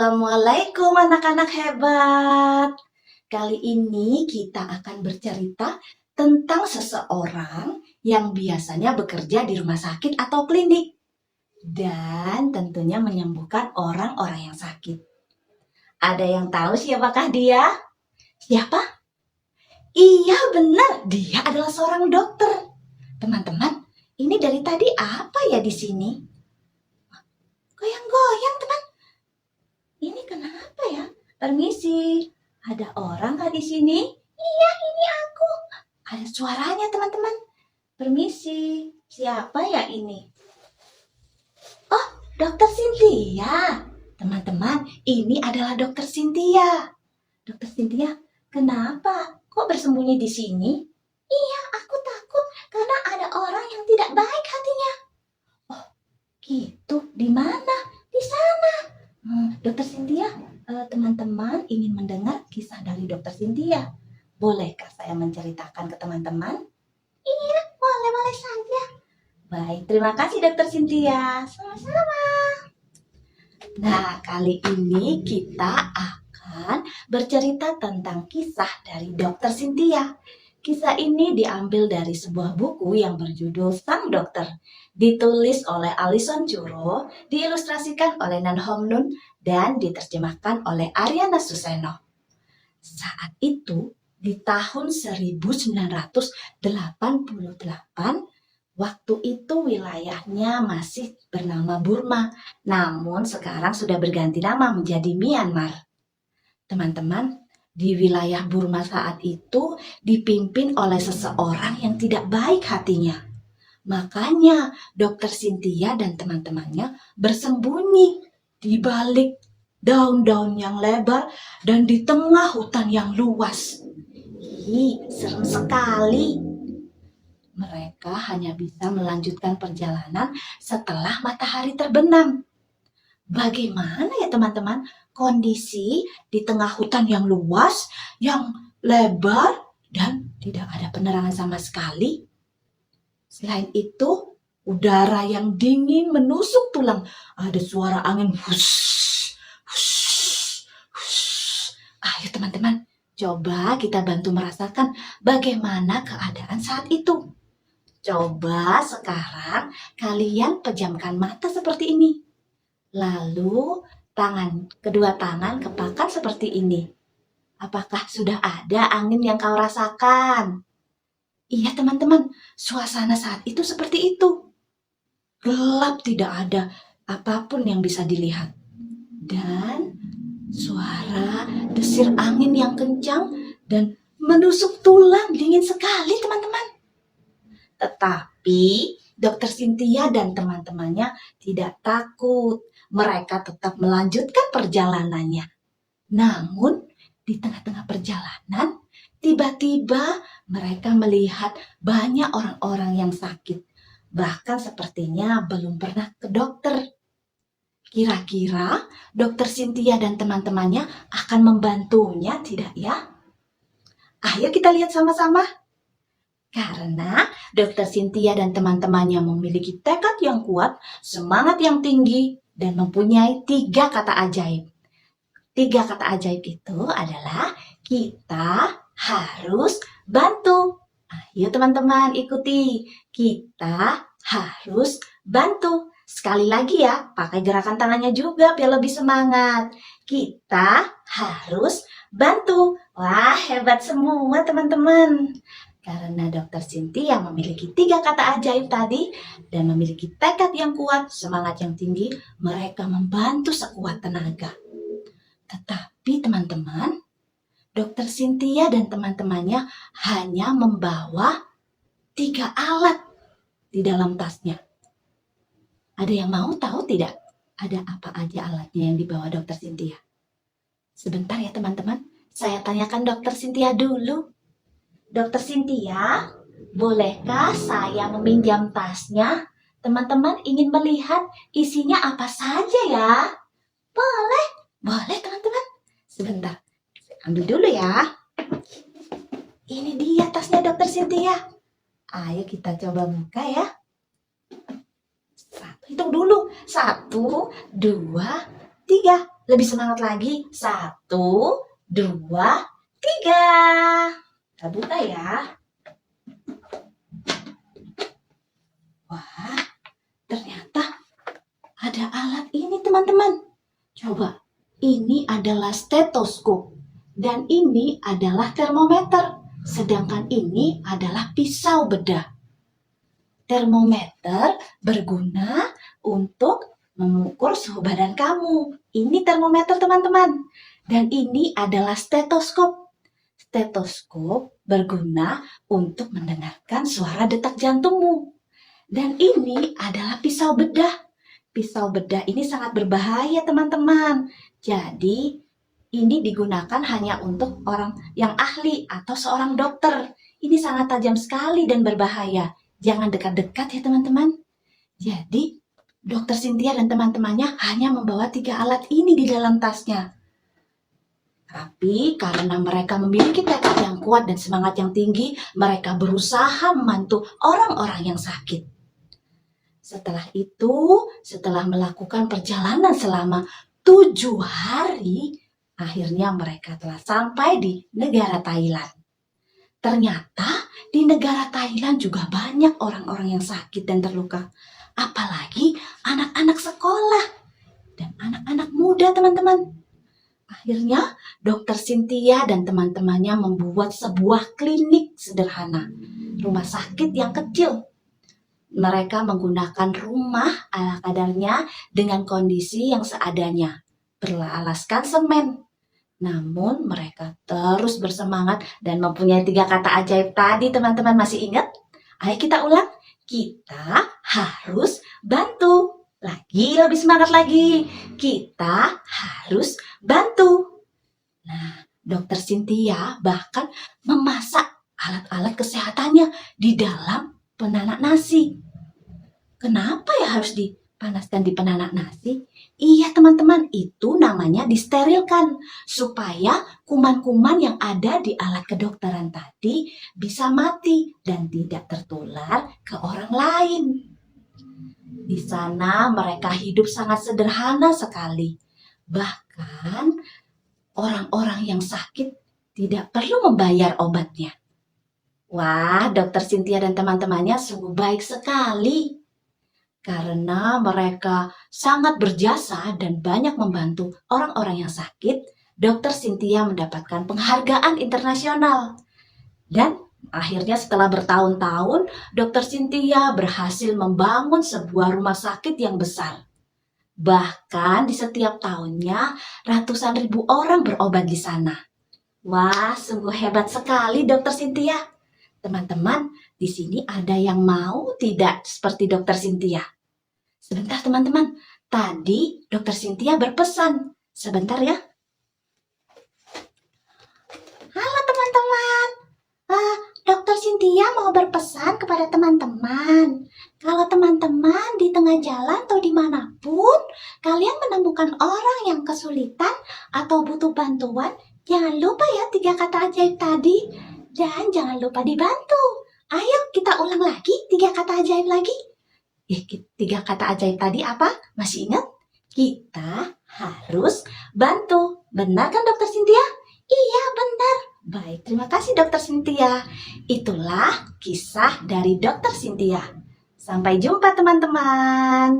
Assalamualaikum anak-anak hebat. Kali ini kita akan bercerita tentang seseorang yang biasanya bekerja di rumah sakit atau klinik dan tentunya menyembuhkan orang-orang yang sakit. Ada yang tahu siapakah dia? Siapa? Iya benar, dia adalah seorang dokter. Teman-teman, ini dari tadi apa ya di sini? Goyang-goyang teman. Ini kenapa ya? Permisi, ada orang kah di sini? Iya, ini aku. Ada suaranya teman-teman. Permisi, siapa ya ini? Oh, Dokter Cynthia. Teman-teman, ini adalah Dokter Cynthia. Dokter Cynthia, kenapa? Kok bersembunyi di sini? Iya, aku takut karena ada orang yang tidak baik hatinya. Oh, gitu. Di mana? Di sana. Dokter Cynthia, teman-teman ingin mendengar kisah dari Dokter Cynthia. Bolehkah saya menceritakan ke teman-teman? Iya, boleh saja. Baik, terima kasih Dokter Cynthia. Sama-sama. Nah, kali ini kita akan bercerita tentang kisah dari Dokter Cynthia. Kisah ini diambil dari sebuah buku yang berjudul Sang Dokter, ditulis oleh Alison Churro, diilustrasikan oleh Nan Hong Nun, dan diterjemahkan oleh Ariana Suseno. Saat itu, di tahun 1988, waktu itu wilayahnya masih bernama Burma, namun sekarang sudah berganti nama menjadi Myanmar. Teman-teman, di wilayah Burma saat itu dipimpin oleh seseorang yang tidak baik hatinya. Makanya Dokter Cynthia dan teman-temannya bersembunyi di balik daun-daun yang lebar dan di tengah hutan yang luas. Ih, serem sekali. Mereka hanya bisa melanjutkan perjalanan setelah matahari terbenam. Bagaimana ya teman-teman kondisi di tengah hutan yang luas, yang lebar, dan tidak ada penerangan sama sekali? Selain itu, udara yang dingin menusuk tulang. Ada suara angin hush, hush, hush. Ayo teman-teman, coba kita bantu merasakan bagaimana keadaan saat itu. Coba sekarang kalian pejamkan mata seperti ini. Lalu kedua tangan kepakan seperti ini. Apakah sudah ada angin yang kau rasakan? Iya teman-teman, suasana saat itu seperti itu. Gelap, tidak ada apapun yang bisa dilihat. Dan suara desir angin yang kencang dan menusuk tulang, dingin sekali teman-teman. Tetapi Dokter Cynthia dan teman-temannya tidak takut. Mereka tetap melanjutkan perjalanannya. Namun, di tengah-tengah perjalanan, tiba-tiba mereka melihat banyak orang-orang yang sakit. Bahkan sepertinya belum pernah ke dokter. Kira-kira Dokter Cynthia dan teman-temannya akan membantunya, tidak ya? Ayo kita lihat sama-sama. Karena Dokter Cynthia dan teman-temannya memiliki tekad yang kuat, semangat yang tinggi, dan mempunyai 3 kata ajaib. 3 kata ajaib itu adalah kita harus bantu. Ayo teman-teman ikuti. Kita harus bantu. Sekali lagi ya, pakai gerakan tangannya juga biar lebih semangat. Kita harus bantu. Wah, hebat semua teman-teman. Karena Dokter Cynthia memiliki 3 kata ajaib tadi dan memiliki tekad yang kuat, semangat yang tinggi, mereka membantu sekuat tenaga. Tetapi teman-teman, Dokter Cynthia dan teman-temannya hanya membawa 3 alat di dalam tasnya. Ada yang mau tahu tidak? Ada apa aja alatnya yang dibawa Dokter Cynthia? Sebentar ya teman-teman, saya tanyakan Dokter Cynthia dulu. Dokter Cynthia, bolehkah saya meminjam tasnya? Teman-teman ingin melihat isinya apa saja ya? Boleh teman-teman. Sebentar, saya ambil dulu ya. Ini dia tasnya Dokter Cynthia. Ayo kita coba buka ya. Hitung dulu. 1, 2, 3. Lebih semangat lagi. 1, 2, 3. Kita buka ya. Wah, ternyata ada alat ini teman-teman. Coba, ini adalah stetoskop. Dan ini adalah termometer. Sedangkan ini adalah pisau bedah. Termometer berguna untuk mengukur suhu badan kamu. Ini termometer teman-teman. Dan ini adalah stetoskop. Stetoskop berguna untuk mendengarkan suara detak jantungmu. Dan ini adalah pisau bedah. Pisau bedah ini sangat berbahaya teman-teman. Jadi ini digunakan hanya untuk orang yang ahli atau seorang dokter. Ini sangat tajam sekali dan berbahaya. Jangan dekat-dekat ya teman-teman. Jadi Dokter Cynthia dan teman-temannya hanya membawa 3 alat ini di dalam tasnya. Tapi karena mereka memiliki tekad yang kuat dan semangat yang tinggi, mereka berusaha membantu orang-orang yang sakit. Setelah itu, setelah melakukan perjalanan selama 7 hari, akhirnya mereka telah sampai di negara Thailand. Ternyata di negara Thailand juga banyak orang-orang yang sakit dan terluka. Apalagi anak-anak sekolah dan anak-anak muda teman-teman. Akhirnya Dokter Cynthia dan teman-temannya membuat sebuah klinik sederhana. Rumah sakit yang kecil. Mereka menggunakan rumah ala kadarnya dengan kondisi yang seadanya, beralaskan semen. Namun mereka terus bersemangat dan mempunyai 3 kata ajaib tadi teman-teman masih ingat? Ayo kita ulang. Kita harus bantu. Lagi lebih semangat lagi. Kita harus bantu. Nah, Dokter Cynthia bahkan memasak alat-alat kesehatannya di dalam penanak nasi. Kenapa ya harus dipanaskan di penanak nasi? Iya teman-teman, itu namanya disterilkan supaya kuman-kuman yang ada di alat kedokteran tadi bisa mati dan tidak tertular ke orang lain. Di sana mereka hidup sangat sederhana sekali. Bahkan orang-orang yang sakit tidak perlu membayar obatnya. Wah, Dokter Cynthia dan teman-temannya sungguh baik sekali. Karena mereka sangat berjasa dan banyak membantu orang-orang yang sakit, Dokter Cynthia mendapatkan penghargaan internasional. Dan akhirnya setelah bertahun-tahun, Dokter Cynthia berhasil membangun sebuah rumah sakit yang besar. Bahkan di setiap tahunnya, ratusan ribu orang berobat di sana. Wah, sungguh hebat sekali Dokter Cynthia. Teman-teman, di sini ada yang mau tidak seperti Dokter Cynthia? Sebentar teman-teman, tadi Dokter Cynthia berpesan. Sebentar ya. Halo teman-teman, Dokter Cynthia mau berpesan kepada teman-teman. Kalau teman-teman di tengah jalan atau dimanapun, kalian menemukan orang yang kesulitan atau butuh bantuan, jangan lupa ya 3 kata ajaib tadi. Dan jangan lupa dibantu. Ayo kita ulang lagi 3 kata ajaib lagi. 3 kata ajaib tadi apa? Masih ingat? Kita harus bantu. Benar kan Dokter Cynthia? Iya benar. Baik, terima kasih Dokter Cynthia. Itulah kisah dari Dokter Cynthia. Sampai jumpa teman-teman.